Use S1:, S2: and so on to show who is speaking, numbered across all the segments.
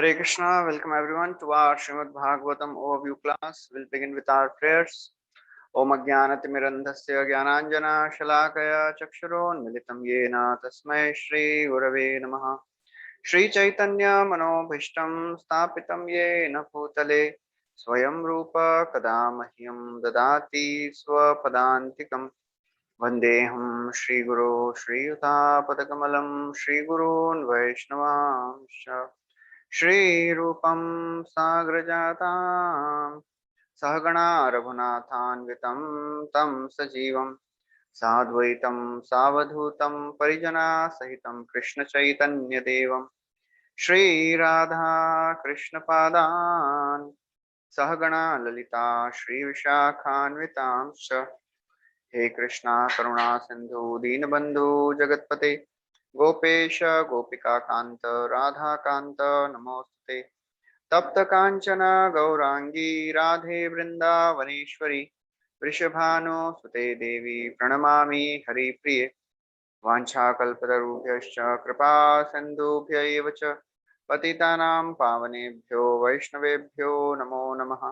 S1: Hare Krishna, welcome everyone to our Srimad Bhagavatam overview class. We'll begin with our prayers. Om Ajnanatimirandhasya Jnananjana Shalakaya Chakshuronmilitam Yena Tasmai Shri Gurave Namaha. Shri Chaitanya Manobhishtam Stapitam Yena Bhutale Swayam Rupa Kadamahyam Dadati Swapadantikam Vandeham Shri Guru Shri Yuta Padakamalam Shri Gurun Vaishnavamsha Shri Rupam Sagrajatam Sahagana Raghunathanvitam Tam Sajivam Sadvaitam Savadhutam Parijana Sahitam Krishna Chaitanya Devam Shri Radha Krishna Padan Sahagana Lalita Shri Vishakhanvitam He Krishna Karuna Sindhu Deenabandhu Jagatpate Gopesha Gopika Kanta Radha Kanta Namaste तप्त कांचन गौरांगी राधे वृंदावनेश्वरी वृषभानु सुते देवी प्रणमामि हरिप्रिये वाञ्छाकल्पतरुभ्यश्च कृपा सिन्धुभ्य एव च पतितानां पावनेभ्यो वैष्णवेभ्यो नमो नमः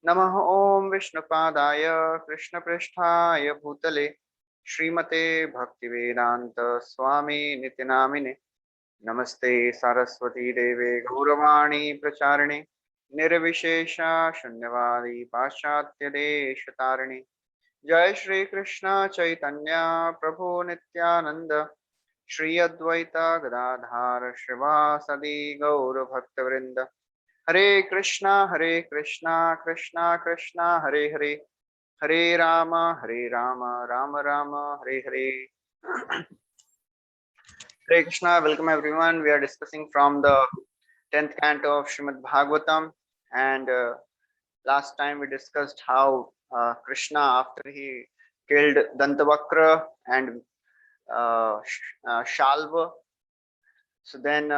S1: नमः ओम विष्णुपादाय कृष्णपृष्ठाय भूतले श्रीमते भक्तिवेदांत स्वामी नित्यनामिने नमस्ते सरस्वती देवे गौरवाणी प्रचारिणे निर्विशेष शून्यवादी पाश्चात्य देश तारिणे जय श्री कृष्ण चैतन्य प्रभु नित्यानंद श्री अद्वैत गदाधार श्रीवासदि गौर भक्तवृंद हरे Krishna Krishna Krishna Hare Hare Hare Ram Ram Ram Hare Hare Hare Krishna, welcome everyone. We are discussing from the 10th canto of Srimad Bhagavatam, and last time we discussed how Krishna, after he killed Dantavakra and Shalva, so then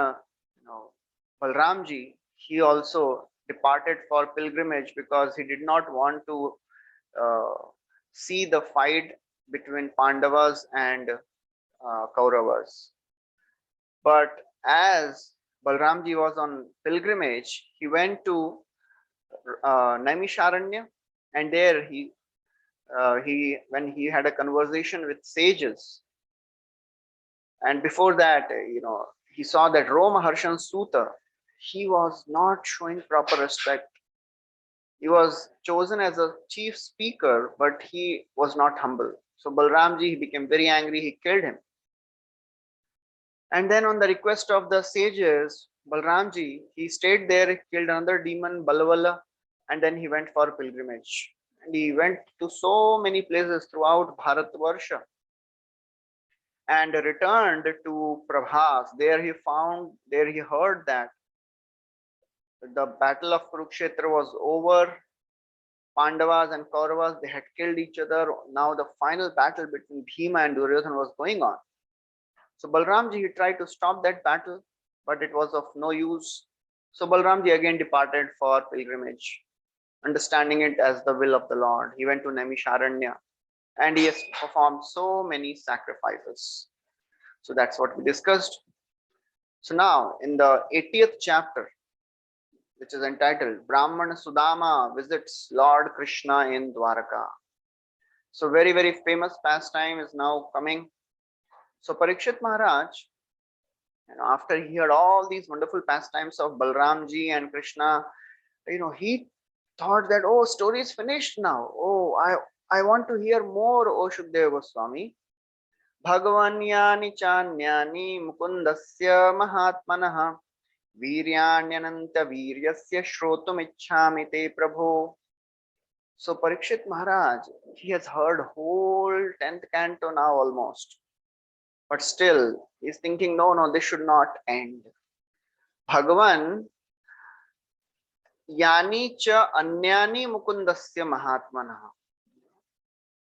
S1: Balramji, he also departed for pilgrimage because he did not want to uh, see the fight between Pandavas and Kauravas. But as Balramji was on pilgrimage, he went to Naimisharanya, and there when he had a conversation with sages, and before that, he saw that Romaharshan Suta, he was not showing proper respect. He was chosen as a chief speaker, but he was not humble. So Balramji, he became very angry. He killed him. And then on the request of the sages, Balramji, he stayed there, killed another demon, Balavala, and then he went for pilgrimage. And he went to so many places throughout Bharatvarsha and returned to Prabhas. There he heard that the battle of Kurukshetra was over. Pandavas and Kauravas, they had killed each other. Now the final battle between Bhima and Duryodhana was going on. So Balramji, he tried to stop that battle, but it was of no use. So Balramji again departed for pilgrimage, understanding it as the will of the Lord. He went to Naimisharanya and he has performed so many sacrifices. So that's what we discussed. So now in the 80th chapter, which is entitled Brahmana Sudama visits Lord Krishna in Dwaraka. So very, very famous pastime is now coming. So Parikshit Maharaj, after he heard all these wonderful pastimes of Balramji and Krishna, he thought that, oh, story is finished now. Oh, I want to hear more, O Shukdeva Goswami. Bhagavanyani chanyani mukundasya mahatmanah viryanyananta viryasya shrotumichhami te prabho. So Parikshit Maharaj, he has heard whole 10th canto now almost. But still, he's thinking, no, this should not end. Bhagavan yani cha anyani mukundasya mahatmanah.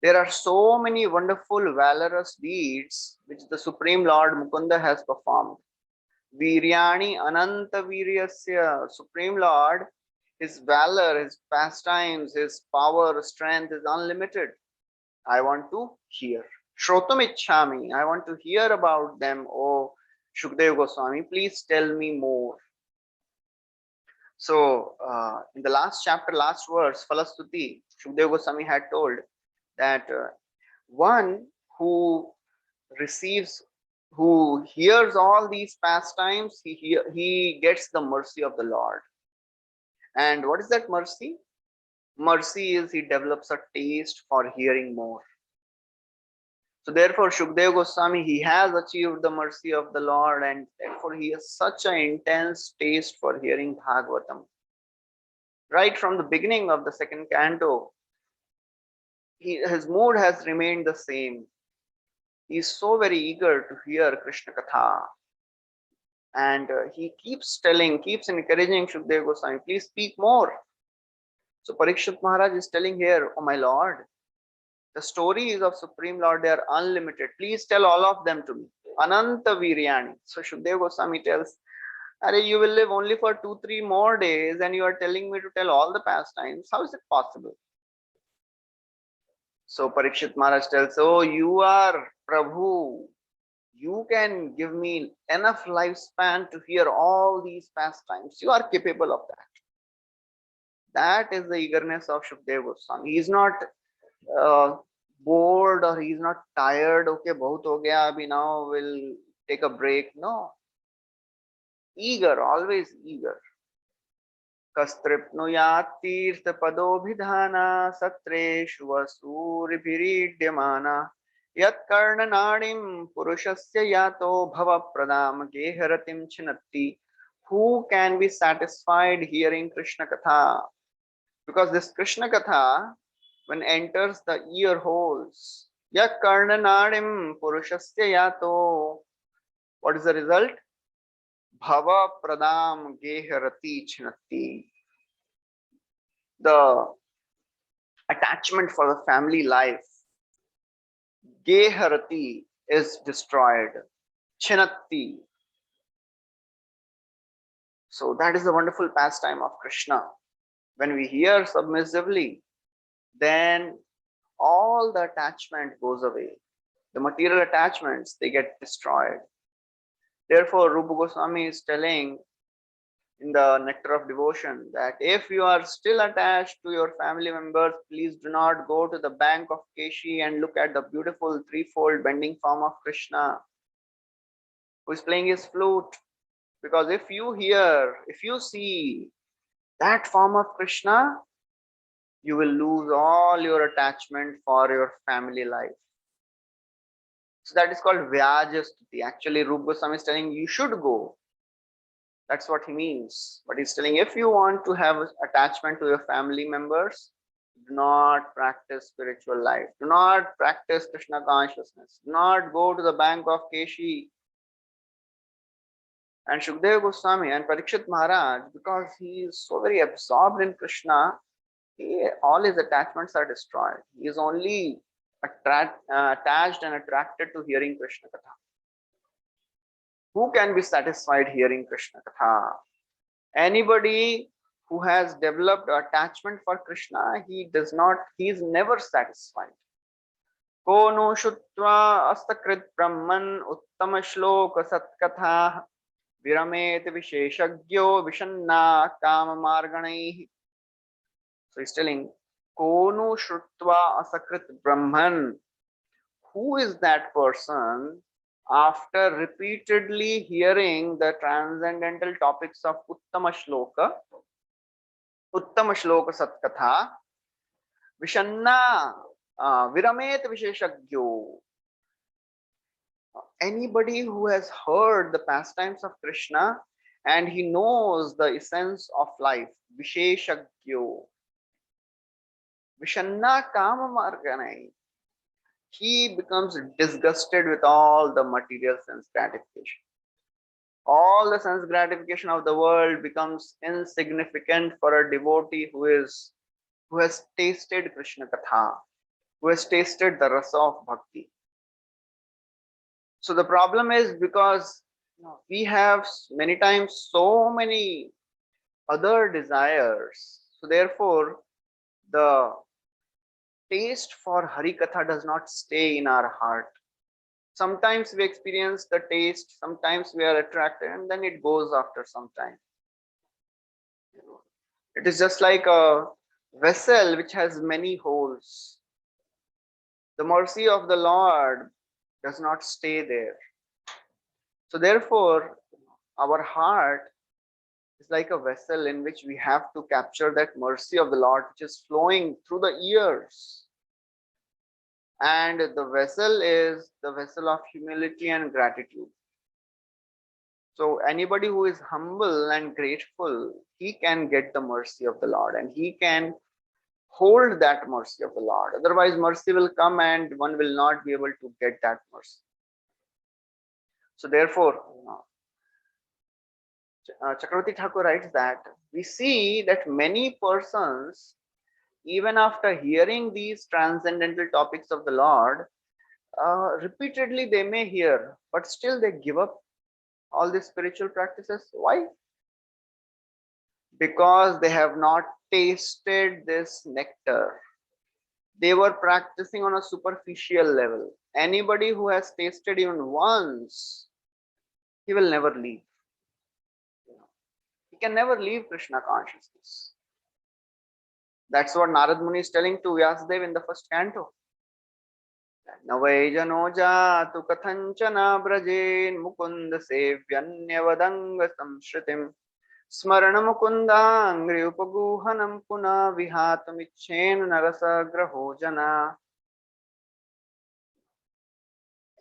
S1: There are so many wonderful, valorous deeds which the Supreme Lord Mukunda has performed. Viryani Ananta Viryasya, Supreme Lord, his valor, his pastimes, his power, strength is unlimited. I want to hear. Shrotam Ichhami, I want to hear about them. Oh, Shukdev Goswami, please tell me more. So in the last chapter, last verse, Falastuti, Shukdev Goswami had told that one who receives, who hears all these pastimes, he gets the mercy of the Lord. And what is that mercy? Mercy is he develops a taste for hearing more. So therefore, Shukdev Goswami, he has achieved the mercy of the Lord, and therefore he has such an intense taste for hearing Bhagavatam. Right from the beginning of the second canto, his mood has remained the same. He is so very eager to hear Krishna Katha. And he keeps encouraging Shukdev Goswami, please speak more. So Parikshit Maharaj is telling here, oh my Lord, the stories of Supreme Lord, they are unlimited. Please tell all of them to me. Ananta Viryani. So Shukdev Goswami tells, Are you will live only for 2-3 more days and you are telling me to tell all the pastimes. How is it possible? So Parikshit Maharaj tells, oh, you are Prabhu. You can give me enough lifespan to hear all these pastimes. You are capable of that. That is the eagerness of Shukdev Goswami. He is not bored or he is not tired. Okay, bahut ho gaya, abhi now we'll take a break. No. Eager, always eager. कस्त्रिप्नुयात् तीर्थपदोभिधाना सत्रेषु वसूरिभिरीड्यमाना यत्कर्णनाडिं पुरुषस्य यातो भवप्रदां गेहरतिं छिनत्ति. Who can be satisfied hearing Krishna Katha? Because this Krishna Katha, when enters the ear holes, yatkarnanadim purushasya yato, what is the result? Bhava pradam geharati chinati. The attachment for the family life, geharati, is destroyed. Chinati. So that is the wonderful pastime of Krishna. When we hear submissively, then all the attachment goes away. The material attachments, they get destroyed. Therefore, Rupa Goswami is telling in the Nectar of Devotion that if you are still attached to your family members, please do not go to the bank of Keshi and look at the beautiful threefold bending form of Krishna who is playing his flute. Because if you hear, if you see that form of Krishna, you will lose all your attachment for your family life. So that is called Vyajastuti. Actually, Rupa Goswami is telling you should go. That's what he means. But he's telling if you want to have attachment to your family members, do not practice spiritual life. Do not practice Krishna consciousness. Do not go to the bank of Keshi. And Shukdev Goswami and Parikshit Maharaj, because he is so very absorbed in Krishna, all his attachments are destroyed. He is only attached and attracted to hearing Krishna Katha. Who can be satisfied hearing Krishna Katha? Anybody who has developed attachment for Krishna, he is never satisfied. Ko no shutva astakrit brahman uttama shloka satkatha viramet visheshagyo vishanna kama marganai. So he's telling, Ko no shutva asakrit brahman. Who is that person after repeatedly hearing the transcendental topics of Uttama Shloka Satkatha, Vishanna, Viramet Visheshagyo. Anybody who has heard the pastimes of Krishna and he knows the essence of life, Visheshagyo, Vishanna Kama Marganai, he becomes disgusted with all the material sense gratification. All the sense gratification of the world becomes insignificant for a devotee who has tasted Krishna Katha, who has tasted the rasa of bhakti. So the problem is because we have many times so many other desires. So therefore, the taste for Hari Katha does not stay in our heart. Sometimes we experience the taste, sometimes we are attracted, and then it goes after some time. It is just like a vessel which has many holes. The mercy of the Lord does not stay there. So therefore, our heart is like a vessel in which we have to capture that mercy of the Lord which is flowing through the ears. And the vessel is the vessel of humility and gratitude. So anybody who is humble and grateful, he can get the mercy of the Lord and he can hold that mercy of the Lord. Otherwise, mercy will come and one will not be able to get that mercy. So therefore, Chakravarti Thakur writes that we see that many persons, even after hearing these transcendental topics of the Lord, repeatedly they may hear, but still they give up all these spiritual practices. Why? Because they have not tasted this nectar. They were practicing on a superficial level. Anybody who has tasted even once, he will never leave. He can never leave Krishna consciousness. That's what Narad Muni is telling to Vyasadeva in the first canto. Navai jatu kathanchana brajen mukund sevyanyavadanga samshritim स्मरणमुकुन्दाङ्घ्रि उपगूहनं पुनः विहातुमिच्छेन नरसग्रहो जना.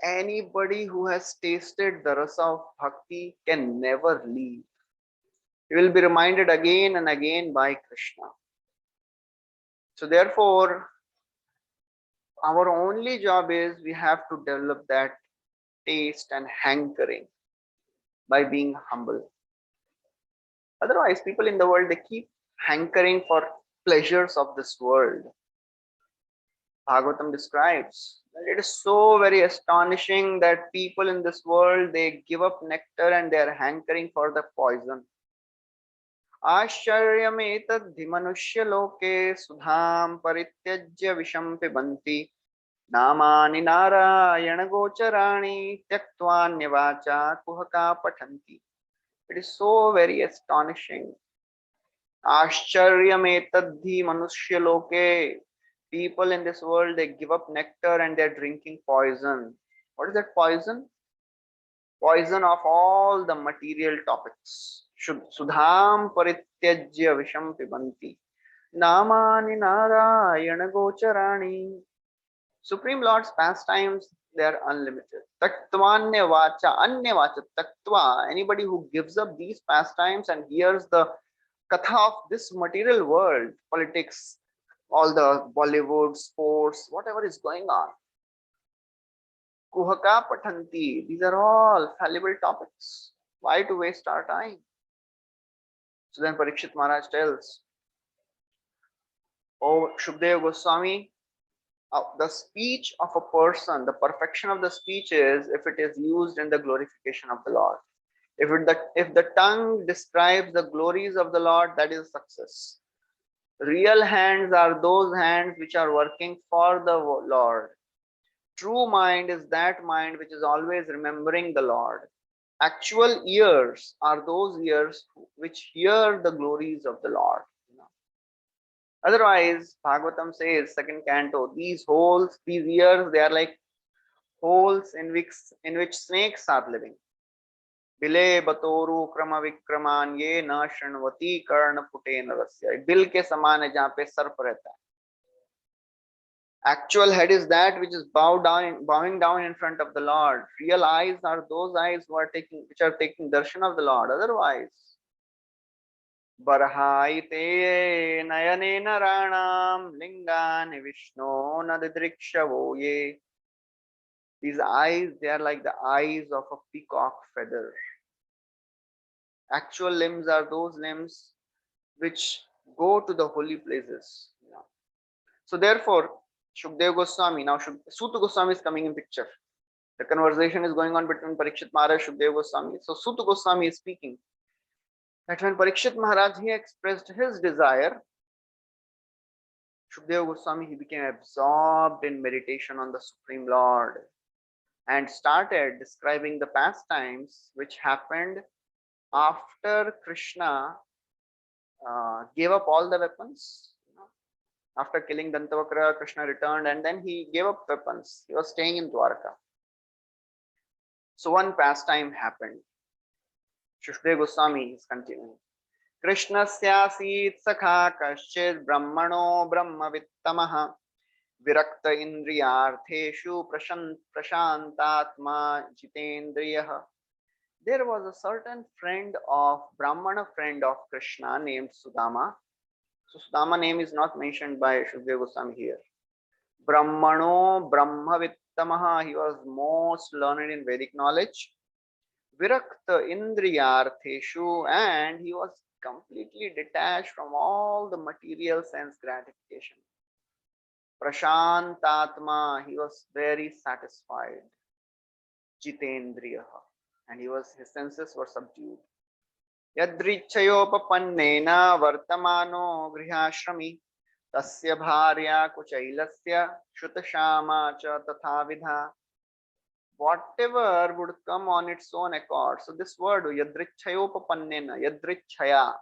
S1: Anybody who has tasted the rasa of bhakti can never leave. He will be reminded again and again by Krishna. So therefore, our only job is we have to develop that taste and hankering by being humble. Otherwise, people in the world, they keep hankering for pleasures of this world. Bhagavatam describes that it is so very astonishing that people in this world, they give up nectar and they are hankering for the poison. आश्चर्यम् एतद्धि मनुष्य लोके सुधाम परित्यज्य विषम पिबन्ति नामानि नारायण गोचराणि त्यक्त्वान्यवाचा कुहका पठन्ति. It is so very astonishing. Ascharya metadhi manushya loke. People in this world, they give up nectar and they're drinking poison. What is that poison? Poison of all the material topics. Sudham parityajya visham pibanti. Namani narayana gocharani. Supreme Lord's pastimes, they are unlimited. Taktvanya vacha, anya vacha, taktva. Anybody who gives up these pastimes and hears the katha of this material world, politics, all the Bollywood, sports, whatever is going on. Kuhaka patanti, these are all fallible topics. Why to waste our time? So then Parikshit Maharaj tells, oh Shukdev Goswami, the speech of a person, the perfection of the speech is if it is used in the glorification of the Lord. If the tongue describes the glories of the Lord, that is success. Real hands are those hands which are working for the Lord. True mind is that mind which is always remembering the Lord. Actual ears are those ears which hear the glories of the Lord. Otherwise, Bhagavatam says, second canto, these holes, these ears, they are like holes in which snakes are living. बिले बतोरु क्रम विक्रमान ये न शृण्वती कर्ण फुटे नरस्य. Bill के समान है जहाँ पे सर्प रहता है. Actual head is that which is bowing down in front of the Lord. Real eyes are those eyes which are taking darshan of the Lord. Otherwise, Barhaite nayane naranam lingani vishno nadidrikshavo ye. These eyes, they are like the eyes of a peacock feather. Actual limbs are those limbs which go to the holy places. So therefore, Shukdev Goswami, now Suta Goswami is coming in picture. The conversation is going on between Parikshit Maharaj and Shukdev Goswami. So Suta Goswami is speaking that when Parikshit Maharaj, he expressed his desire, Shukdev Goswami, he became absorbed in meditation on the Supreme Lord and started describing the pastimes which happened after Krishna gave up all the weapons. After killing Dantavakra, Krishna returned and then he gave up weapons. He was staying in Dwarka. So one pastime happened. Shushdev Goswami is continuing. Krishnasyasit sakha kaschid brahmano brahmavittamah virakta indriyartheshu prashantatma jitendriyah. There was a certain Brahmana friend of Krishna named Sudama. So Sudama name is not mentioned by Shukdev Goswami here. Brahmano Brahmavittamaha, he was most learned in Vedic knowledge. Virakta Indriyartheshu, and he was completely detached from all the material sense gratification. Prashantatma, he was very satisfied. Jitendriyaha, and his senses were subdued. Yadrichayopapannena vartamano grihashrami tasya bharya kuchailasya shutashama cha tathavidha. Whatever would come on its own accord. So this word yadrichayopapannena, yadrichaya,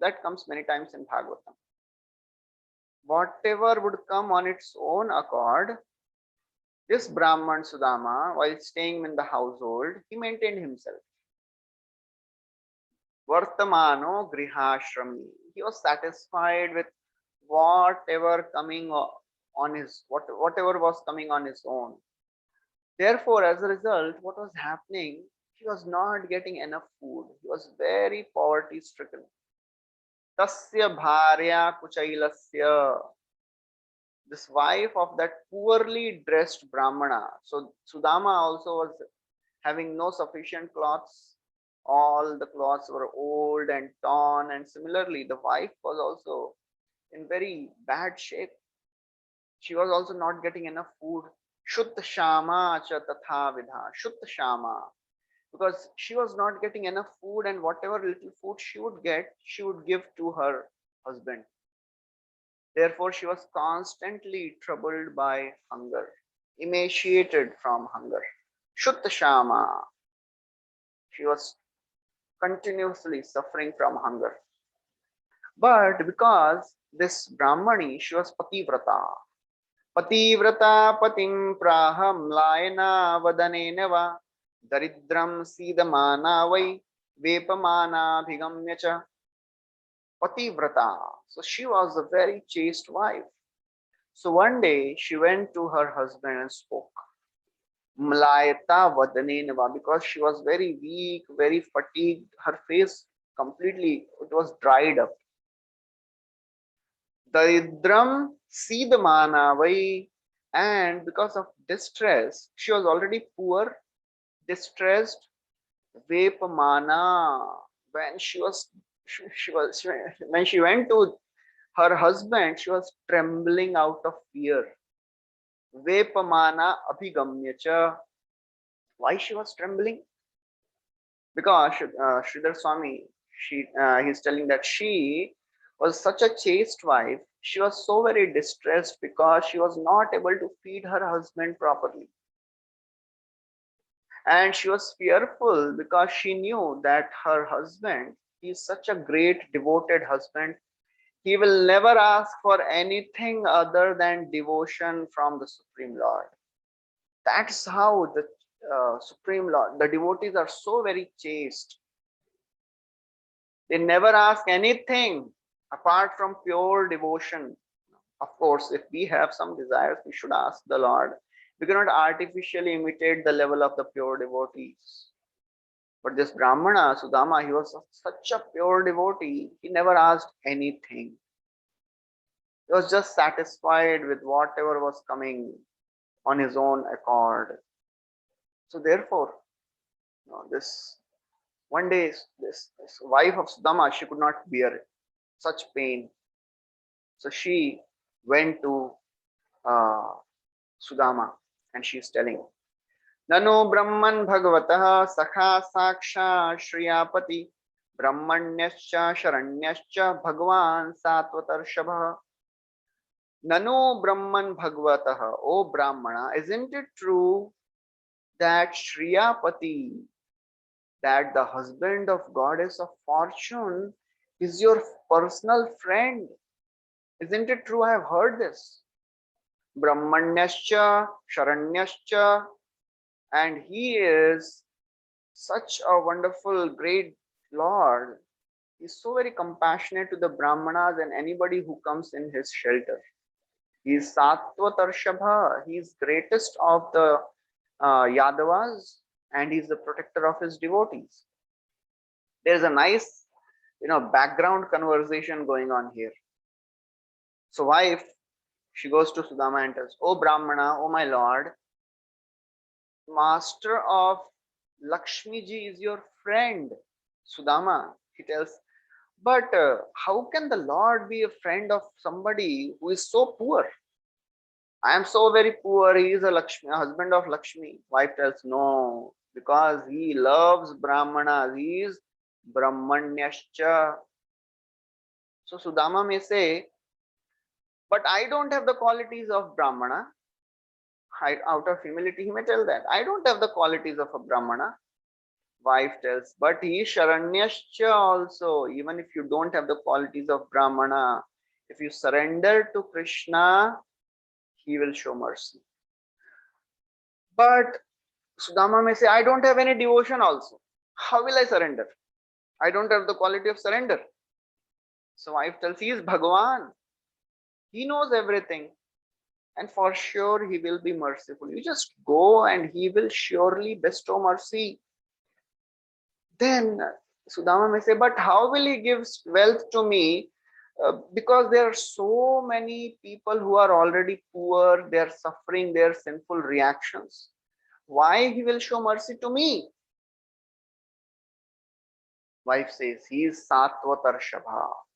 S1: that comes many times in Bhagavatam. Whatever would come on its own accord, this Brahman Sudama, while staying in the household, he maintained himself. Vartamano grihashrami. He was satisfied with whatever coming on his whatever was coming on his own. Therefore, as a result, what was happening? He was not getting enough food. He was very poverty stricken. Tasya bharya kuchailasya. This wife of that poorly dressed Brahmana. So Sudama also was having no sufficient clothes. All the clothes were old and torn, and similarly the wife was also in very bad shape. She was also not getting enough food. Shutta Shama cha tatha vidha. Shutta Shama. Because she was not getting enough food, and whatever little food she would get, she would give to her husband. Therefore, she was constantly troubled by hunger, emaciated from hunger. Shutta Shama. She was continuously suffering from hunger. But because this Brahmani, she was Pativrata. Pativrata patim praham layana vadanenava daridram sidamana vai vepamana bhigamyacha. Pativrata. So she was a very chaste wife. So one day she went to her husband and spoke. Mlayata vadanenava, because she was very weak, very fatigued. Her face completely, it was dried up. Daridram Sidamana vai, and because of distress, she was already poor, distressed. Vepamana, when when she went to her husband, she was trembling out of fear. Vepamana abhigamyacha. Why she was trembling? Because Sridhar Swami, he's telling that she was such a chaste wife. She was so very distressed because she was not able to feed her husband properly. And she was fearful because she knew that her husband, he is such a great devoted husband. He will never ask for anything other than devotion from the Supreme Lord. That's how the Supreme Lord, the devotees are so very chaste. They never ask anything apart from pure devotion. Of course, if we have some desires, we should ask the Lord. We cannot artificially imitate the level of the pure devotees. But this Brahmana, Sudama, he was such a pure devotee, he never asked anything. He was just satisfied with whatever was coming on his own accord. So therefore, this one day, this wife of Sudama, she could not bear such pain. So she went to Sudama and she's telling, Nano Brahman Bhagavatah Sakha Saksha Shriyapati Brahmanyascha Sharanyascha Bhagavan Sattvatarshava. Nano Brahman Bhagavatah, O Brahmana, isn't it true that Shriyapati, that the husband of goddess of fortune, is your personal friend. Isn't it true? I have heard this. Brahmanyascha, Sharanyascha, and he is such a wonderful, great Lord. He's so very compassionate to the Brahmanas and anybody who comes in his shelter. He is Sattva He is greatest of the Yadavas, and he's the protector of his devotees. There's a nice, background conversation going on here. So wife, she goes to Sudama and tells, "Oh Brahmana, oh my lord, master of Lakshmi ji is your friend." Sudama, he tells, "But how can the Lord be a friend of somebody who is so poor? I am so very poor. He is a Lakshmi, a husband of Lakshmi." Wife tells, "No, because he loves Brahmanas. He is Brahmanyascha." So Sudama may say, "But I don't have the qualities of Brahmana." Out of humility, he may tell that, "I don't have the qualities of a Brahmana." Wife tells, "But he is Sharanyascha also. Even if you don't have the qualities of Brahmana, if you surrender to Krishna, he will show mercy." But Sudama may say, "I don't have any devotion also. How will I surrender? I don't have the quality of surrender." So wife tells, "He is Bhagavan. He knows everything. And for sure, he will be merciful. You just go and he will surely bestow mercy." Then Sudama may say, "But how will he give wealth to me? Because there are so many people who are already poor, they are suffering their sinful reactions. Why he will show mercy to me?" Wife says, "He is Sattva.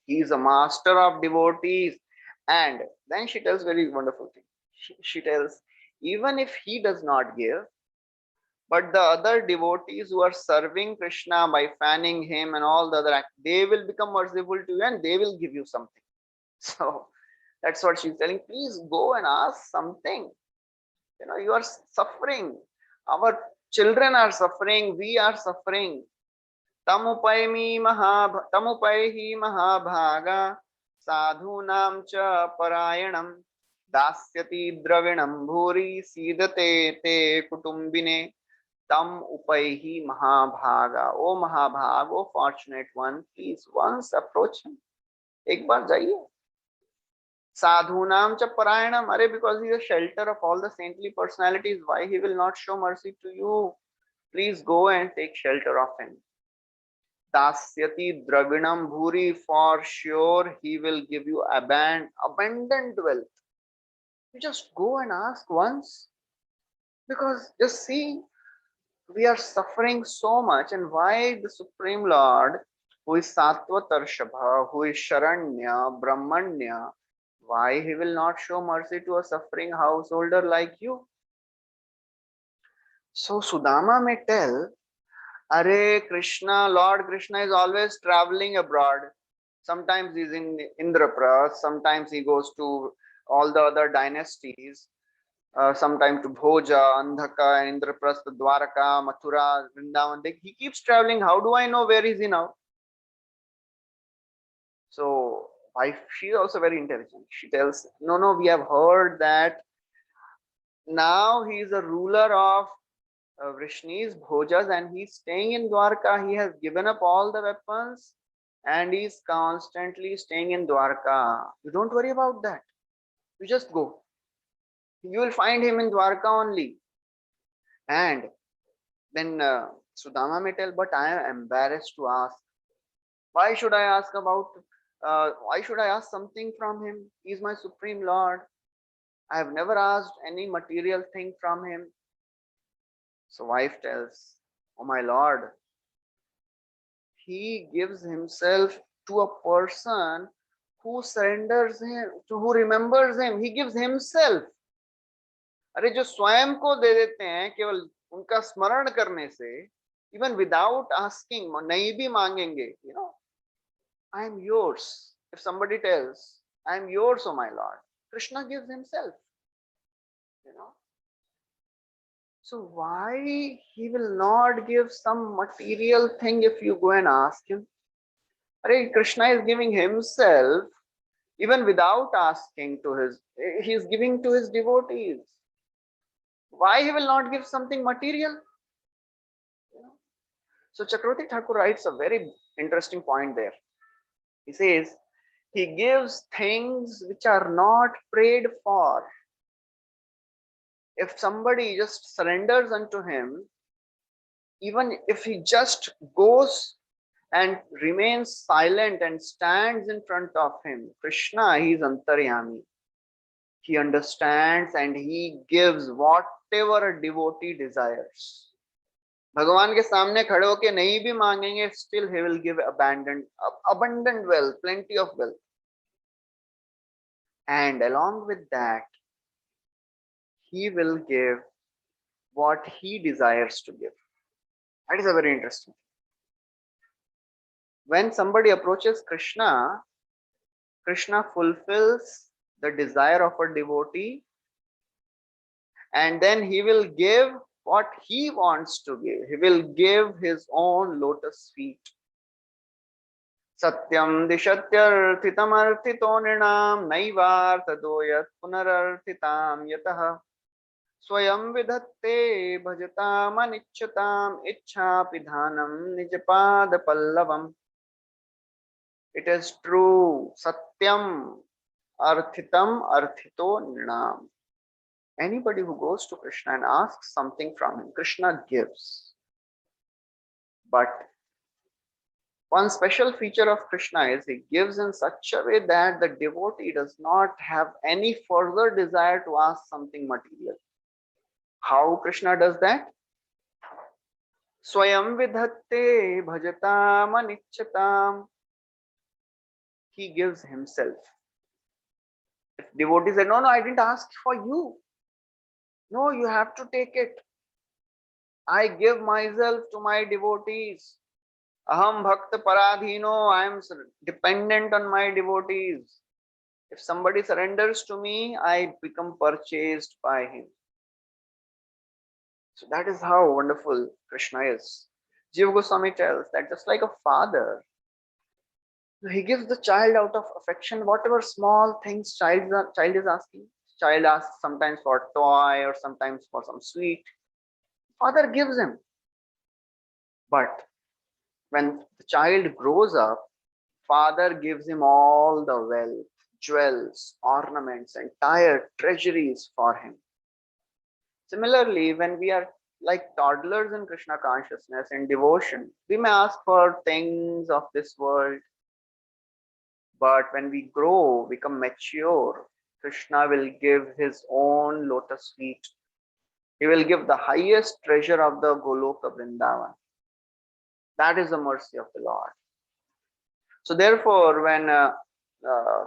S1: He is a master of devotees." And then she tells very wonderful thing. She tells, even if he does not give, but the other devotees who are serving Krishna by fanning him and all the other acts, they will become merciful to you and they will give you something. So that's what she's telling. Please go and ask something. You are suffering. Our children are suffering. We are suffering. Tamupayhi mahabhaga sadhunam cha parayanam dasyati dravinam bhuri sidate te kutumbine tam upaihi mahabhaga. Oh mahabhag, oh fortunate one, please once approach him. एक बार जाइए. Sadhunam cha parayanam. Arey, because he is a shelter of all the saintly personalities, why he will not show mercy to you? Please go and take shelter of him. Dasyati dravinam bhuri, for sure he will give you abundant wealth. You just go and ask once. Because just see, we are suffering so much, and why the Supreme Lord, who is Sattva Tarshabha, who is Sharanya, Brahmanya, why he will not show mercy to a suffering householder like you? So Sudama may tell, "Are Krishna, Lord Krishna is always traveling abroad. Sometimes he's in Indraprasth, sometimes he goes to all the other dynasties, sometimes to Bhoja, Andhaka, Indraprasth, Dwaraka, Mathura, Vrindavan. He keeps traveling. How do I know where is he now?" So wife, she is also very intelligent. She tells, "No, we have heard that now he is a ruler of Vrishnis, Bhojas, and he's staying in Dwarka. He has given up all the weapons and he's constantly staying in Dwarka. You don't worry about that. You just go. You will find him in Dwarka only." And then Sudama may tell, "But I am embarrassed to ask. Why should I ask about? Why should I ask something from him? He is my supreme lord. I have never asked any material thing from him." So wife tells, "Oh my lord, he gives himself to a person who surrenders him, to who remembers him. He gives himself." अरे जो स्वयं को दे देते हैं केवल उनका स्मरण करने से, even without asking, नहीं भी मांगेंगे, "I am yours." If somebody tells, "I am yours, oh my lord," Krishna gives himself, you know so why he will not give some material thing if you go and ask him? Hare Krishna is giving himself even without asking to his, he is giving to his devotees. Why he will not give something material? So Chakravarti Thakur writes a very interesting point there. He says, he gives things which are not prayed for. If somebody just surrenders unto him, even if he just goes and remains silent and stands in front of him, Krishna, he is Antaryami. He understands and he gives whatever a devotee desires. भगवान के सामने खड़े होके नहीं भी मांगेंगे, still he will give abundant wealth, plenty of wealth. And along with that, he will give what he desires to give. That is a very interesting. When somebody approaches Krishna, Krishna fulfills the desire of a devotee, and then he will give what he wants to give. He will give his own lotus feet. Satyam dishatyarthitam arthito nrinam naivarthadoyat punararthitam yatah swayam vidhatte bhajatam anichyatam ichhapidhanam nijapad pallavam. It is true. Satyam arthitam arthito nrinam. Anybody who goes to Krishna and asks something from him, Krishna gives. But one special feature of Krishna is he gives in such a way that the devotee does not have any further desire to ask something material. How Krishna does that? Swayam vidhatte bhajatam anichyatam. He gives himself. If devotee said, no, I didn't ask for you. No, you have to take it. I give myself to my devotees. Aham bhakta paradhino. I am dependent on my devotees. If somebody surrenders to me, I become purchased by him. So that is how wonderful Krishna is. Jiva Goswami tells that just like a father, he gives the child out of affection whatever small things child is asking. Child asks sometimes for a toy or sometimes for some sweet. Father gives him. But when the child grows up, father gives him all the wealth, jewels, ornaments, entire treasuries for him. Similarly, when we are like toddlers in Krishna consciousness, in devotion, we may ask for things of this world. But when we grow, become mature, Krishna will give his own lotus feet. He will give the highest treasure of the Goloka Vrindavan. That is the mercy of the Lord. So therefore, when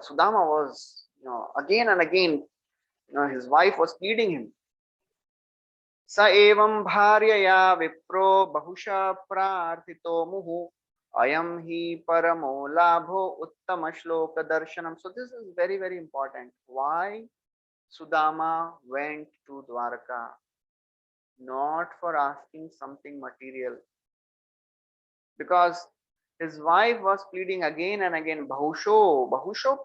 S1: Sudama was, again and again, his wife was pleading him. Sa evam bharyaya vipro bahusha prarthito muhu ayam hi paramo labho uttama shloka darshanam. So this is very, very important. Why Sudama went to Dwarka? Not for asking something material. Because his wife was pleading again and again, bahusho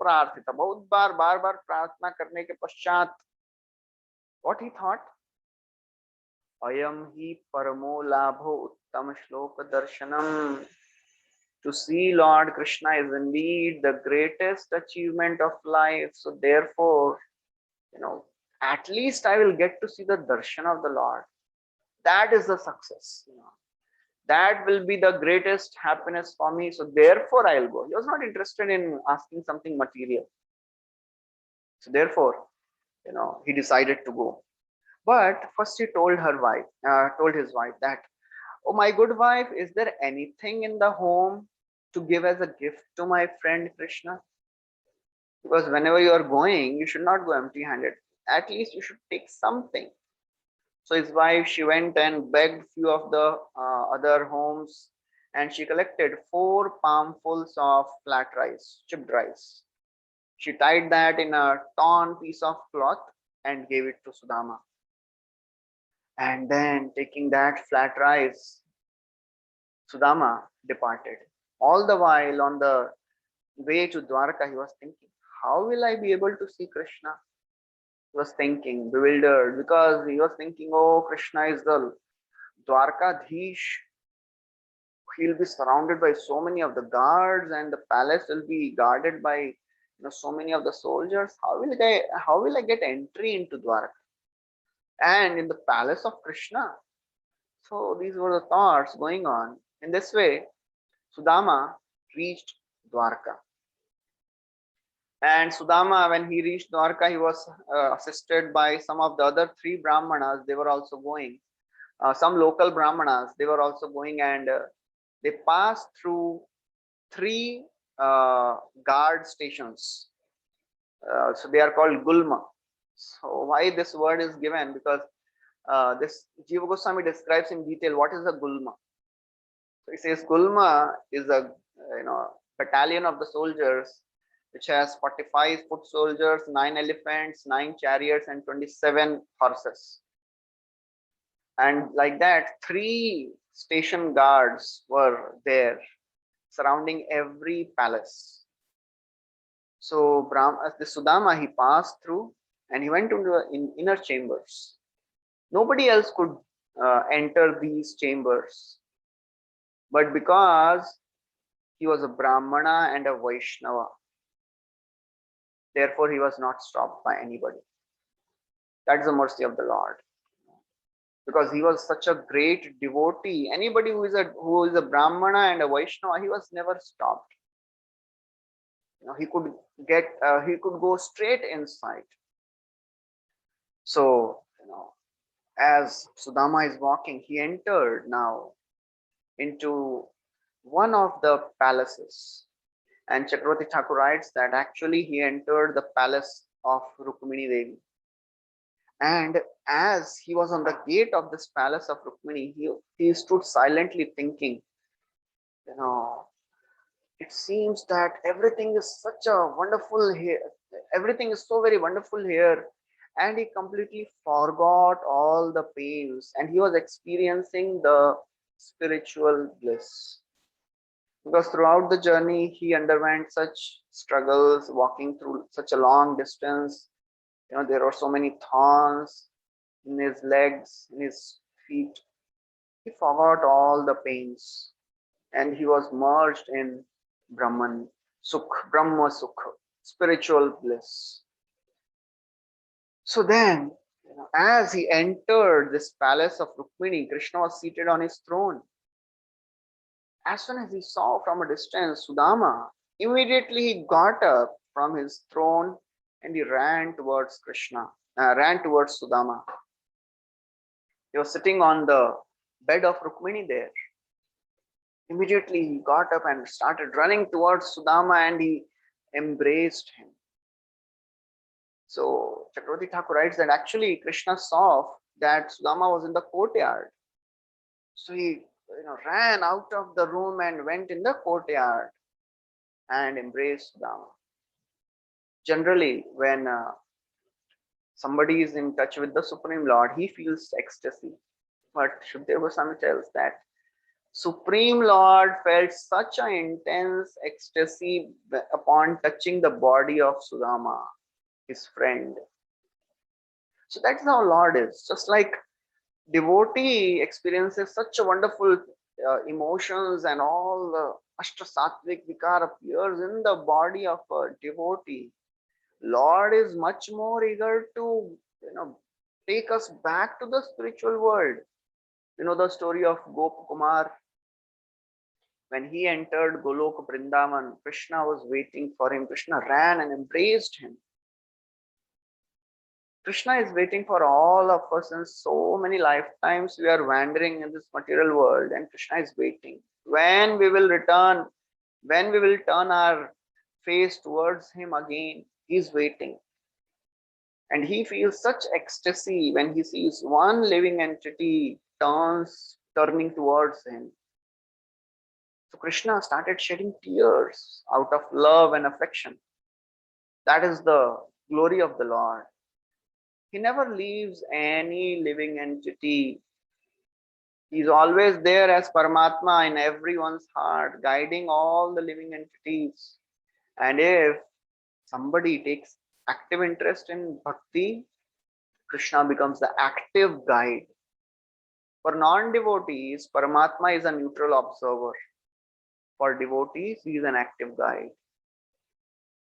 S1: prarthita. बहुत बार प्रार्थना करने के पश्चात, what he thought? Ayam hi paramo labho uttam shloka darshanam. To see Lord Krishna is indeed the greatest achievement of life. So therefore, at least I will get to see the darshan of the Lord. That is the success. That will be the greatest happiness for me. So therefore I will go. He was not interested in asking something material. So therefore, he decided to go. But first he told his wife that, oh my good wife, is there anything in the home to give as a gift to my friend Krishna? Because whenever you are going, you should not go empty-handed. At least you should take something. So his wife, she went and begged few of the other homes, and she collected 4 palmfuls of flat rice, chipped rice. She tied that in a torn piece of cloth and gave it to Sudama. And then taking that flat rice, Sudama departed. All the while on the way to Dwarka, he was thinking, how will I be able to see Krishna? He was thinking, bewildered, because he was thinking, oh, Krishna is the Dwarkadhish. He'll be surrounded by so many of the guards, and the palace will be guarded by so many of the soldiers. How will I get entry into Dwarka and in the palace of Krishna? So these were the thoughts going on. In this way, Sudama reached Dwarka. And Sudama, when he reached Dwarka, he was assisted by some of the other three Brahmanas. They were also going. Some local Brahmanas, they were also going, and they passed through three guard stations. So they are called Gulma. So why this word is given? Because this Jiva Goswami describes in detail what is a Gulma. So he says Gulma is a battalion of the soldiers which has 45 foot soldiers, 9 elephants, 9 chariots, and 27 horses. And like that, 3 station guards were there surrounding every palace. So the Sudama, he passed through and he went into the inner chambers. Nobody else could enter these chambers. But because he was a Brahmana and a Vaishnava, therefore he was not stopped by anybody. That's the mercy of the Lord. Because he was such a great devotee. Anybody who is a Brahmana and a Vaishnava, he was never stopped. He could go straight inside. So as Sudama is walking, he entered now into one of the palaces, and Chakravarti Thakur writes that actually he entered the palace of Rukmini Devi. And as he was on the gate of this palace of Rukmini, he stood silently thinking, it seems that everything is such a wonderful here. Everything is so very wonderful here. And he completely forgot all the pains and he was experiencing the spiritual bliss. Because throughout the journey, he underwent such struggles, walking through such a long distance. There were so many thorns in his legs, in his feet. He forgot all the pains and he was merged in Brahma Sukha, spiritual bliss. So then, as he entered this palace of Rukmini, Krishna was seated on his throne. As soon as he saw from a distance Sudama, immediately he got up from his throne and he ran towards Sudama. He was sitting on the bed of Rukmini there. Immediately he got up and started running towards Sudama and he embraced him. So Chakravarti Thakur writes that actually Krishna saw that Sudama was in the courtyard. So he ran out of the room and went in the courtyard and embraced Sudama. Generally, when somebody is in touch with the Supreme Lord, he feels ecstasy. But Shukdev Goswami tells that Supreme Lord felt such an intense ecstasy upon touching the body of Sudama, his friend. So that's how Lord is. Just like devotee experiences such a wonderful emotions and all the Ashta Sattvic Vikar appears in the body of a devotee. Lord is much more eager to take us back to the spiritual world. The story of Gopakumar. When he entered Golok Vrindavan, Krishna was waiting for him. Krishna ran and embraced him. Krishna is waiting for all of us in so many lifetimes. We are wandering in this material world and Krishna is waiting. When we will return, when we will turn our face towards him again, he is waiting. And he feels such ecstasy when he sees one living entity turning towards him. So Krishna started shedding tears out of love and affection. That is the glory of the Lord. He never leaves any living entity He is always there as Paramatma in everyone's heart, guiding all the living entities. And if somebody takes active interest in bhakti, Krishna becomes the active guide. For non-devotees, Paramatma is a neutral observer. For devotees, he is an active guide.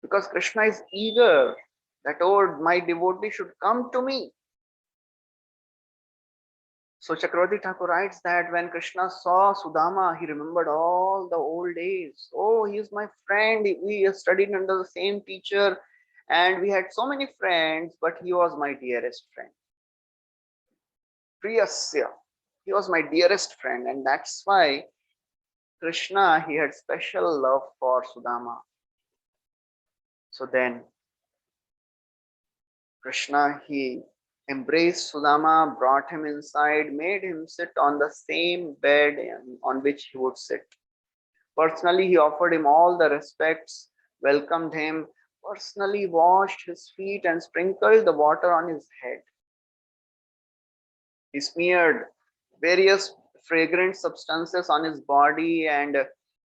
S1: Because Krishna is eager that, oh, my devotee should come to me. So Chakravarti Thakur writes that when Krishna saw Sudama, he remembered all the old days. Oh, he is my friend. We studied under the same teacher and we had so many friends, but he was my dearest friend. Priyasya. He was my dearest friend, and that's why Krishna, he had special love for Sudama. So then Krishna, he embraced Sudama, brought him inside, made him sit on the same bed on which he would sit. Personally, he offered him all the respects, welcomed him, personally washed his feet and sprinkled the water on his head. He smeared various fragrant substances on his body and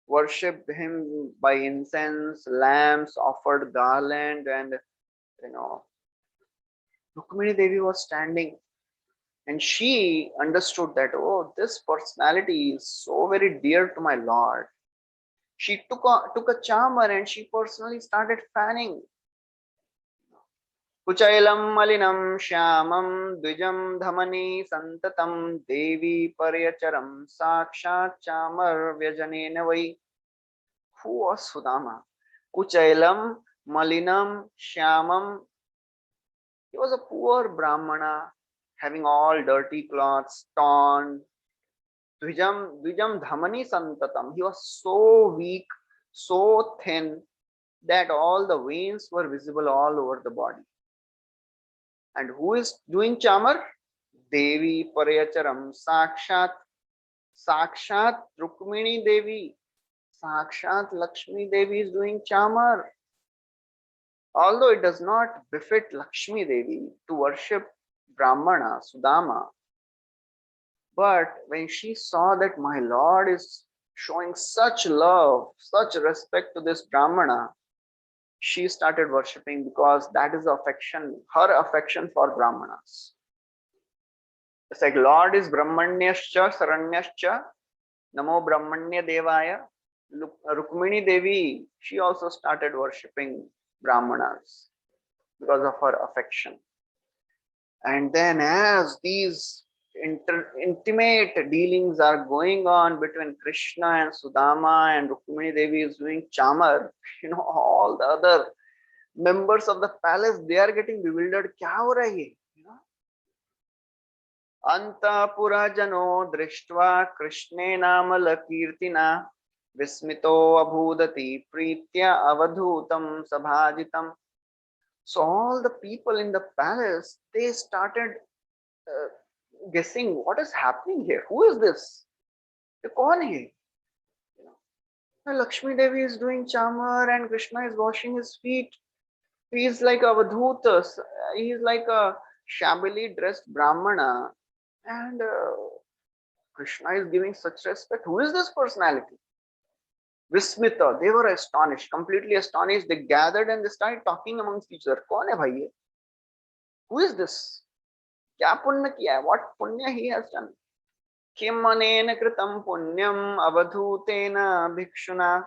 S1: worshipped him by incense, lamps, offered garland, and Rukmini Devi was standing and she understood that, oh, this personality is so very dear to my Lord. She took a charmer and she personally started fanning. Kuchailam malinam shyamam dvijam dhamani santatam devi paryacharam sakshat chamar vyajanena vai. Who was Sudama? Kuchailam malinam shyamam. He was a poor Brahmana having all dirty clothes, torn. Dvijam dhamani santatam. He was so weak, so thin that all the veins were visible all over the body. And who is doing chamar? Devi Parayacharam Sakshat. Sakshat Rukmini Devi. Sakshat Lakshmi Devi is doing chamar. Although it does not befit Lakshmi Devi to worship Brahmana, Sudama, but when she saw that my Lord is showing such love, such respect to this Brahmana, she started worshipping because that is affection, her affection for Brahmanas. It's like Lord is Brahmanyascha Saranyascha Namo Brahmanya Devaya. Rukmini Devi, she also started worshipping Brahmanas because of her affection. And then as these intimate dealings are going on between Krishna and Sudama, and Rukmini Devi is doing chamar, all the other members of the palace, they are getting bewildered. Kya ho raha hai? Antapura jano drishtva Krishne namala kirtina vismito abhudati pritya avadhutam sabhajitam. So all the people in the palace, they started guessing what is happening here. Who is this? Kaun hai? Lakshmi Devi is doing chamar and Krishna is washing his feet. He is like Avadhuta. He is like a shabbily dressed Brahmana. And Krishna is giving such respect. Who is this personality? Vismita, they were astonished, completely astonished. They gathered and they started talking amongst each other. Kaun hai bhai ye? Who is this? Kya punya kiya hai? What punya he has done? Kim anena kritam punyam avadhutena bhikshuna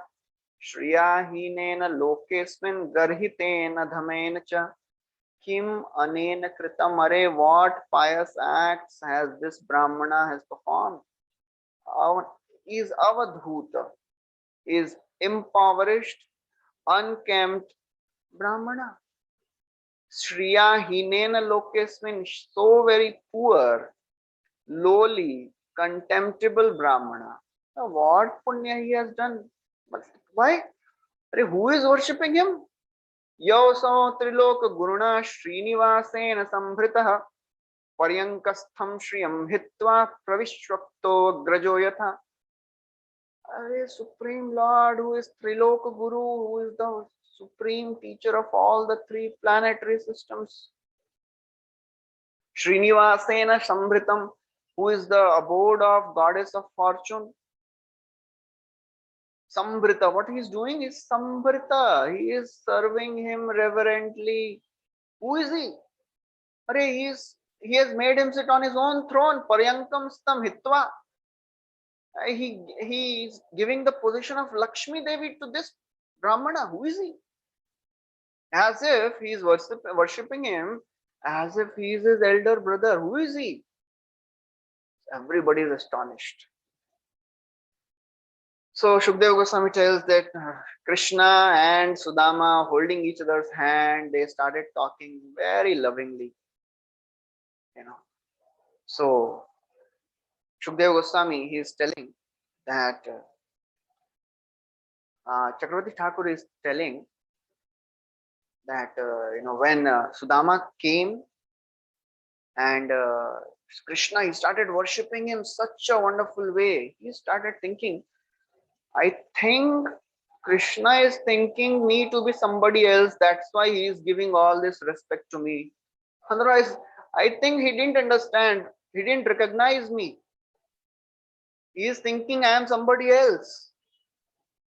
S1: shriya hinena lokesmin garhitena dhamena cha. Kim anena kritam, are what pious acts has this Brahmana has performed? Is avadhuta, is impoverished, unkempt Brahmana. Shriya hinena lokesmin, so very poor, lowly, contemptible Brahmana. Now, what punya he has done? But why? Who is worshipping him? Yoso trilok guruna Srinivasena sambhritaha paryankastham shriyam hitva pravishwakto grajo yatha. Supreme Lord, who is Trilok Guru, who is the supreme teacher of all the three planetary systems. Srinivasena Sambhritam, who is the abode of goddess of fortune. Sambrita, what he is doing is Sambrita. He is serving him reverently. Who is he? Arey, he has made him sit on his own throne. Paryankam stam hitva. He is giving the position of Lakshmi Devi to this Brahmana. Who is he? As if he is worshipping him, as if he is his elder brother. Who is he? Everybody is astonished. So Shukdev Goswami tells that Krishna and Sudama holding each other's hand, they started talking very lovingly. So Shukdev Goswami, he is telling that Chakravarti Thakur is telling that when Sudama came and Krishna, he started worshipping him such a wonderful way. He started thinking, I think Krishna is thinking me to be somebody else. That's why he is giving all this respect to me. Otherwise, I think he didn't understand. He didn't recognize me. He is thinking I am somebody else.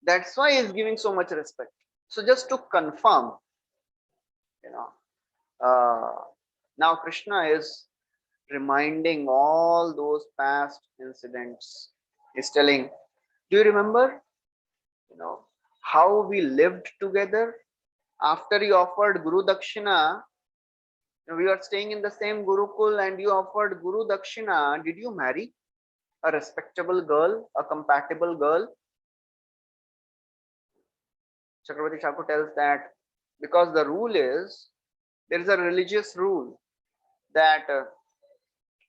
S1: That's why he is giving so much respect. So just to confirm, now Krishna is reminding all those past incidents. He's telling, do you remember, how we lived together after you offered Guru Dakshina? We were staying in the same Gurukul and you offered Guru Dakshina. Did you marry a respectable girl, a compatible girl? Chakravarti Thakur tells that because the rule is, there is a religious rule that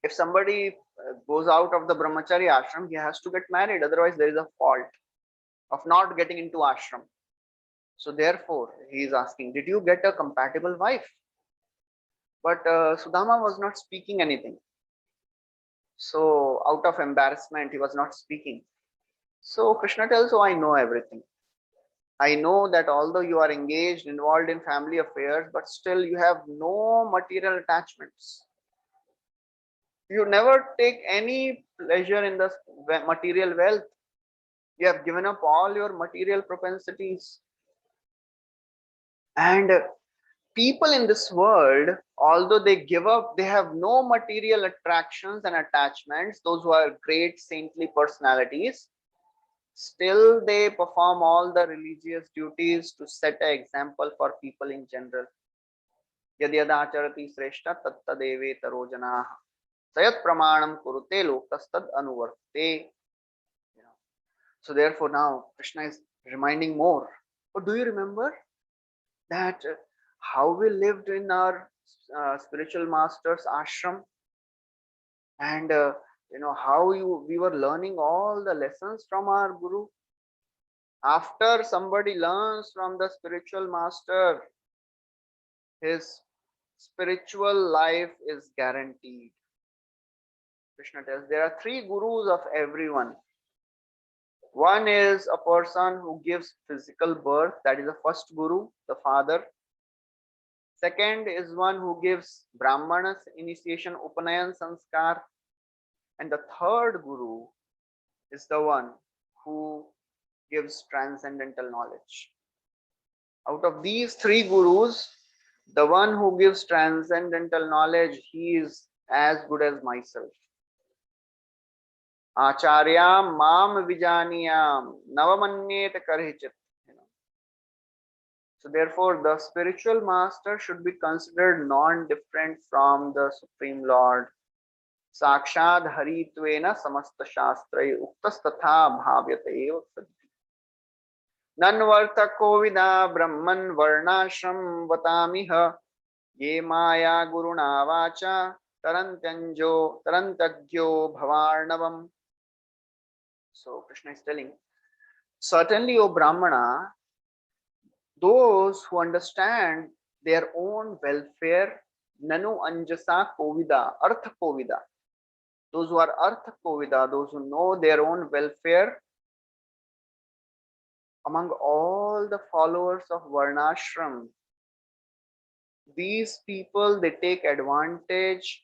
S1: if somebody goes out of the brahmachari ashram, he has to get married. Otherwise, there is a fault of not getting into ashram. So therefore, he is asking, did you get a compatible wife? But Sudama was not speaking anything. So out of embarrassment, he was not speaking. So Krishna tells, oh, I know everything. I know that although you are engaged, involved in family affairs, but still you have no material attachments. You never take any pleasure in the material wealth. You have given up all your material propensities. And people in this world, although they give up, they have no material attractions and attachments, those who are great saintly personalities, still they perform all the religious duties to set an example for people in general. Yadyada acharati sreshta tattadeve tarojana sayat pramanam kurute lokastad anuvarte. So therefore now Krishna is reminding more. But do you remember that how we lived in our spiritual master's ashram, and how we were learning all the lessons from our guru? After somebody learns from the spiritual master, his spiritual life is guaranteed. Krishna tells there are three gurus of everyone. One is a person who gives physical birth, that is the first guru, the father. Second is one who gives Brahmanas initiation, Upanayan Sanskar. And the third guru is the one who gives transcendental knowledge. Out of these three gurus, the one who gives transcendental knowledge, he is as good as myself. Acharyam mam vijaniyam navamanyet karhichit. So therefore, the spiritual master should be considered non-different from the Supreme Lord. Sakshad haritvena samasta shastrai uktastatha bhavyate eva sadhi. Nanvarta kovida brahman varnashram vatamiha ye maya guruna vacha tarantagyo bhavarnavam. So Krishna is telling, certainly, O Brahmana, those who understand their own welfare, nanu anjasa kovida, artha kovida, those who are artha kovida, those who know their own welfare, among all the followers of Varnashram, these people, they take advantage,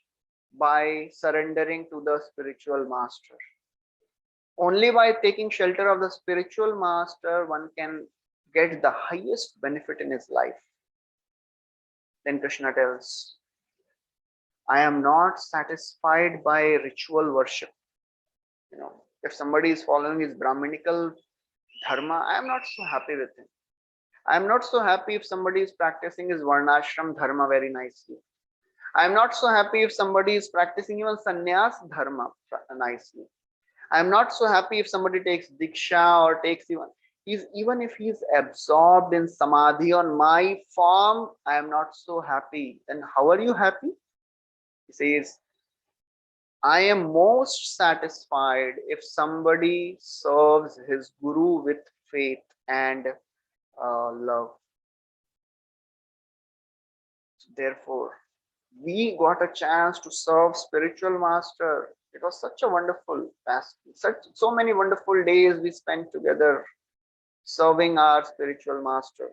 S1: by surrendering to the spiritual master. Only by taking shelter of the spiritual master one can get the highest benefit in his life. Then Krishna tells, I am not satisfied by ritual worship. If somebody is following his Brahminical dharma, I am not so happy with him. I am not so happy if somebody is practicing his Varnashram dharma very nicely. I am not so happy if somebody is practicing even sannyas dharma nicely. I am not so happy if somebody takes diksha or takes even if he is absorbed in samadhi on my form, I am not so happy. Then how are you happy? He says, I am most satisfied if somebody serves his guru with faith and love. Therefore, we got a chance to serve spiritual master. It was such a wonderful past, so many wonderful days we spent together serving our spiritual master.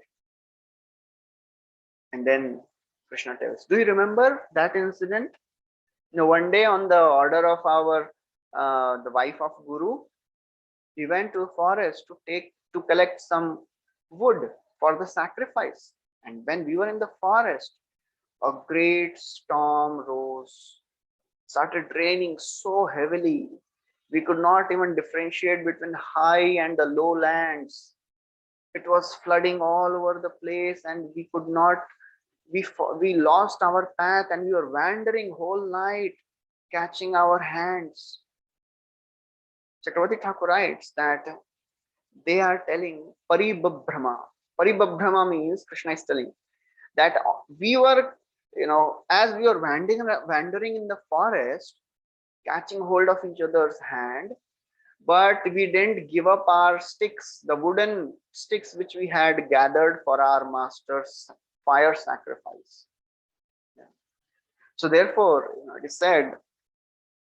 S1: And then Krishna tells, do you remember that incident? One day on the order of our the wife of Guru, we went to the forest to collect some wood for the sacrifice. And when we were in the forest, a great storm rose, started raining so heavily. We could not even differentiate between high and the low lands. It was flooding all over the place, and we could not. We lost our path, and we were wandering whole night, catching our hands. Chakravarti Thakur writes that they are telling Paribabhrama. Paribabhrama means Krishna is telling that we were, as we were wandering in the forest, catching hold of each other's hand, but we didn't give up our sticks, the wooden sticks which we had gathered for our master's fire sacrifice. Yeah. So therefore, it is said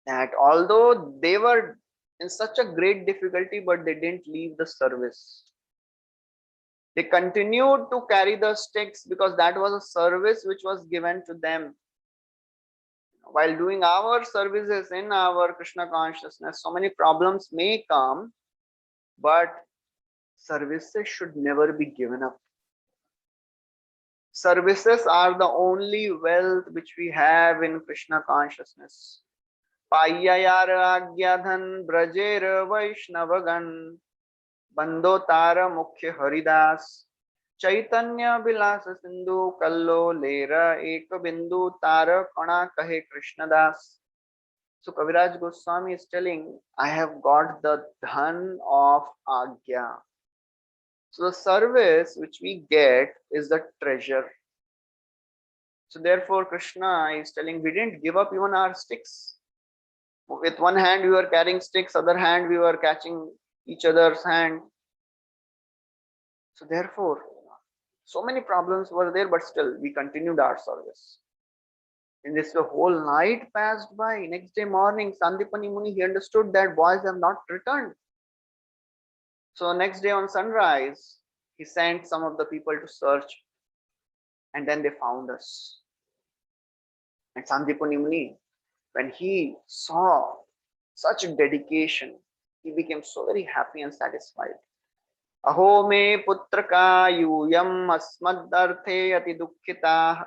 S1: that although they were in such a great difficulty, but they didn't leave the service. They continued to carry the sticks because that was a service which was given to them. While doing our services in our Krishna consciousness, so many problems may come, but services should never be given up. Services are the only wealth which we have in Krishna consciousness. Payayar Agyadhan Brajer Vaishnavagan Bandotara Mukhya Haridas Chaitanya Vilasa Sindhu Kallo Lera Eka Bindu Tara Kana Kahe Krishnadas. So Kaviraj Goswami is telling, I have got the dhan of Agya. So the service which we get is the treasure. So therefore Krishna is telling, we didn't give up even our sticks. With one hand we were carrying sticks, other hand we were catching each other's hand. So therefore, so many problems were there, but still we continued our service. In this, the whole night passed by. Next day morning, Sandipani Muni, he understood that boys have not returned. So next day on sunrise, he sent some of the people to search, and then they found us. And Sandipani Muni, when he saw such dedication, he became so very happy and satisfied. Aho me putraka yuyam asmadarthe ati dukkhita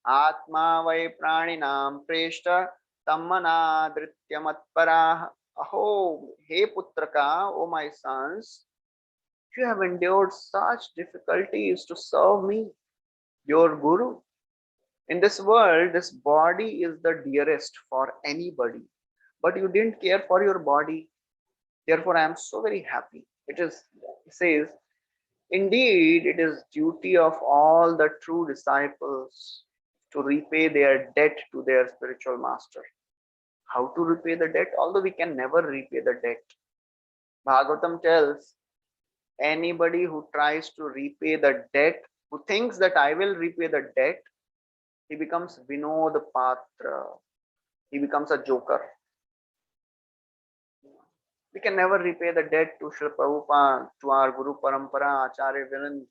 S1: atma vai praninam preshta tammana drityamatparah. Aho, he putraka, O my sons, you have endured such difficulties to serve me, your guru. In this world, this body is the dearest for anybody, but you didn't care for your body. Therefore, I am so very happy. It says, indeed, it is duty of all the true disciples to repay their debt to their spiritual master. How to repay the debt? Although we can never repay the debt. Bhagavatam tells, anybody who tries to repay the debt, who thinks that I will repay the debt, he becomes Vinod Patra. He becomes a joker. We can never repay the debt to Srila Prabhupada, to our Guru Parampara, Acharya Viren.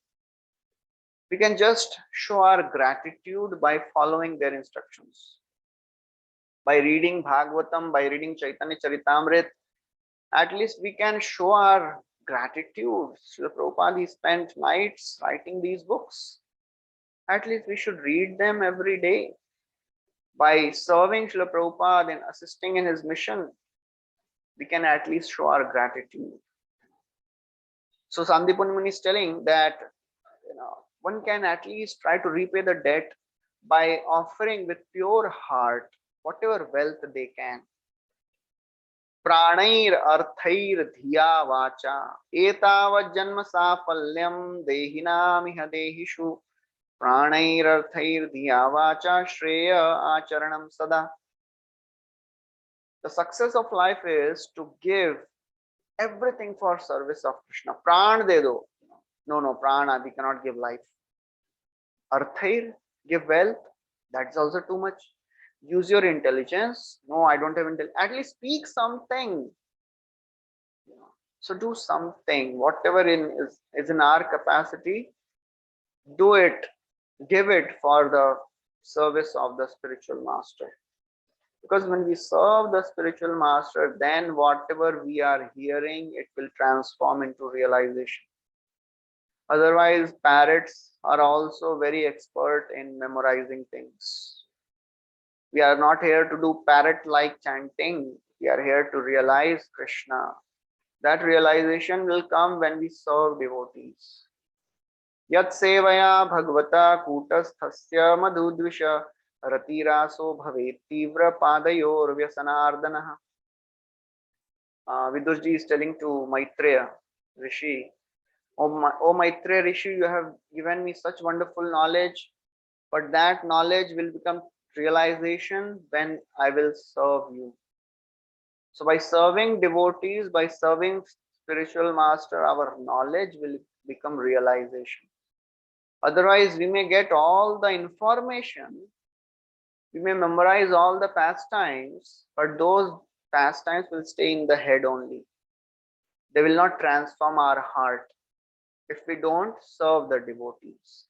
S1: We can just show our gratitude by following their instructions. By reading Bhagavatam, by reading Chaitanya Charitamrit, at least we can show our gratitude. Srila Prabhupada, he spent nights writing these books. At least we should read them every day. By serving Srila Prabhupada and assisting in his mission, we can at least show our gratitude. So Sandipani Muni is telling that one can at least try to repay the debt by offering with pure heart whatever wealth they can. प्राणैर अर्थैर धिया वाचा एतावत् जन्म साफल्यं देहिनामिह देहिषु प्राणैर अर्थैर धिया वाचा श्रेय आचरणं सदा. The success of life is to give everything for service of Krishna. Pran de do. No, prana, we cannot give life. Arthair, give wealth. That's also too much. Use your intelligence. No, I don't have intelligence. At least speak something. So do something. Whatever is in our capacity, do it. Give it for the service of the spiritual master. Because when we serve the spiritual master, then whatever we are hearing, it will transform into realization. Otherwise, parrots are also very expert in memorizing things. We are not here to do parrot-like chanting. We are here to realize Krishna. That realization will come when we serve devotees. Yat sevaya bhagavata kutasthasya madhudvisha ratiraso bhavet tivra padayor vyasanardanaha. Vidurji is telling to Maitreya Rishi, O Maitreya Rishi, you have given me such wonderful knowledge, but that knowledge will become realization when I will serve you. So by serving devotees, by serving spiritual master, our knowledge will become realization. Otherwise, we may get all the information, we may memorize all the pastimes, but those pastimes will stay in the head only. They will not transform our heart if we don't serve the devotees.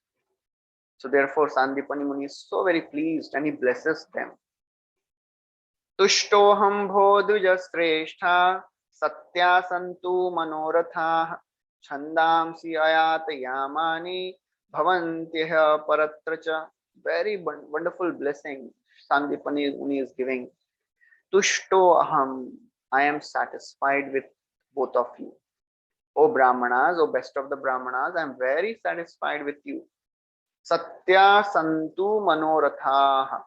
S1: So therefore, Sandipani Muni is so very pleased and he blesses them. Tushtoham bhodujasreshta satya santu manoratha chandamsi ayat yamani bhavantyah paratracha. Very wonderful blessing Sandipani Muni is giving. Tushto aham, I am satisfied with both of you. O Brahmanas, O best of the Brahmanas, I am very satisfied with you. Satya santu manoratha.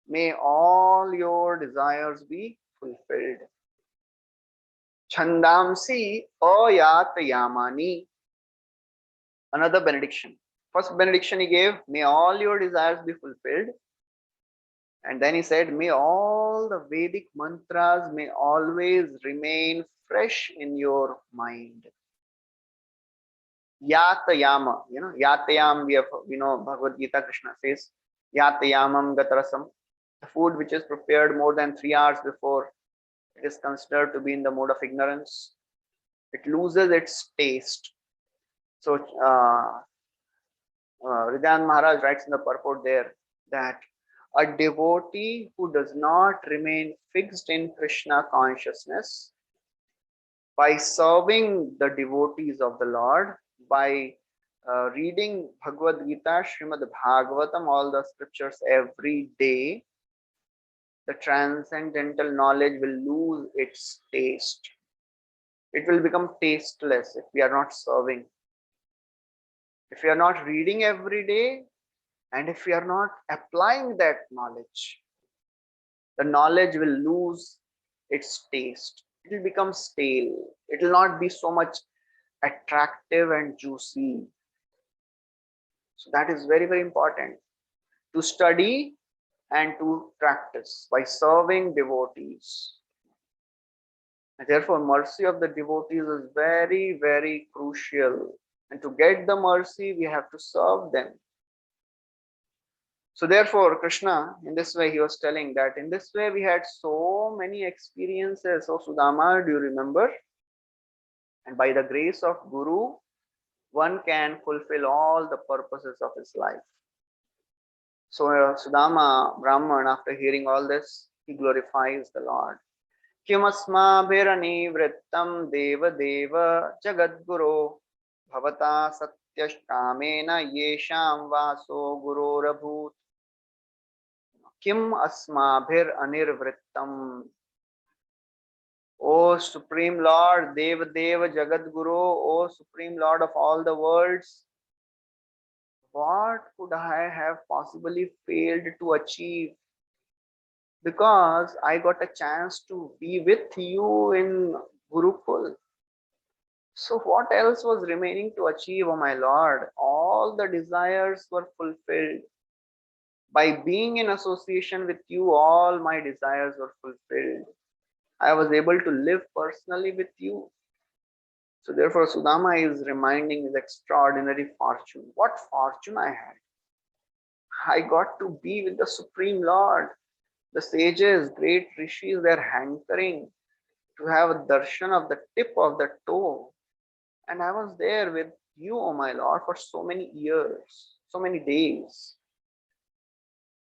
S1: May all your desires be fulfilled. Chandamsi ayat yamani. Another benediction. First benediction he gave, may all your desires be fulfilled. And then he said, may all the Vedic mantras may always remain fresh in your mind. Yatayama, Yatayam, we know Bhagavad Gita, Krishna says, Yatayamam gatarasam. The food which is prepared more than 3 hours before, it is considered to be in the mode of ignorance. It loses its taste. So Ridhan Maharaj writes in the purport there that a devotee who does not remain fixed in Krishna consciousness, by serving the devotees of the Lord, by reading Bhagavad Gita, Srimad Bhagavatam, all the scriptures every day, the transcendental knowledge will lose its taste. It will become tasteless if we are not serving. If we are not reading every day, and if we are not applying that knowledge, the knowledge will lose its taste. It will become stale. It will not be so much attractive and juicy. So that is very, very important to study and to practice by serving devotees. And therefore, mercy of the devotees is very, very crucial. And to get the mercy, we have to serve them. So therefore, Krishna, in this way, he was telling that in this way, we had so many experiences. So Sudama, do you remember? And by the grace of Guru, one can fulfill all the purposes of his life. So Sudama Brahman, after hearing all this, He glorifies the Lord. किमस्माभिरनिवृत्तं देवदेव जगद्गुरो भवता सत्यकामेन येषां वासो गुरोरभूत्. किम अस्माभिरनिवृत्तं. O Supreme Lord, Deva Deva Jagat Guru, O Supreme Lord of all the worlds, what could I have possibly failed to achieve? Because I got a chance to be with you in Gurukul. So what else was remaining to achieve, O my Lord? All the desires were fulfilled. By being in association with you, all my desires were fulfilled. I was able to live personally with you. So therefore, Sudama is reminding his extraordinary fortune. What fortune I had! I got to be with the Supreme Lord. The sages, great rishis, they're hankering to have a darshan of the tip of the toe. And I was there with you, O my Lord, for so many years, so many days.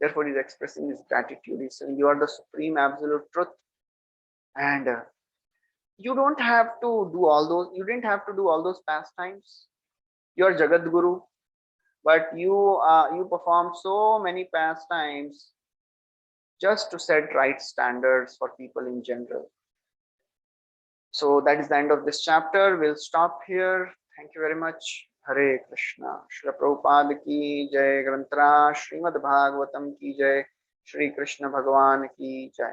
S1: Therefore, he's expressing his gratitude. He's saying, you are the supreme absolute truth. And you don't have to do all those, you didn't have to do all those pastimes. You are Jagat Guru, but you perform so many pastimes just to set right standards for people in general. So that is the end of this chapter. We'll stop here. Thank you very much. Hare Krishna. Shri Prabhupada ki jai. Granthra Srimad Bhagavatam ki jai. Shri Krishna Bhagavan ki jai.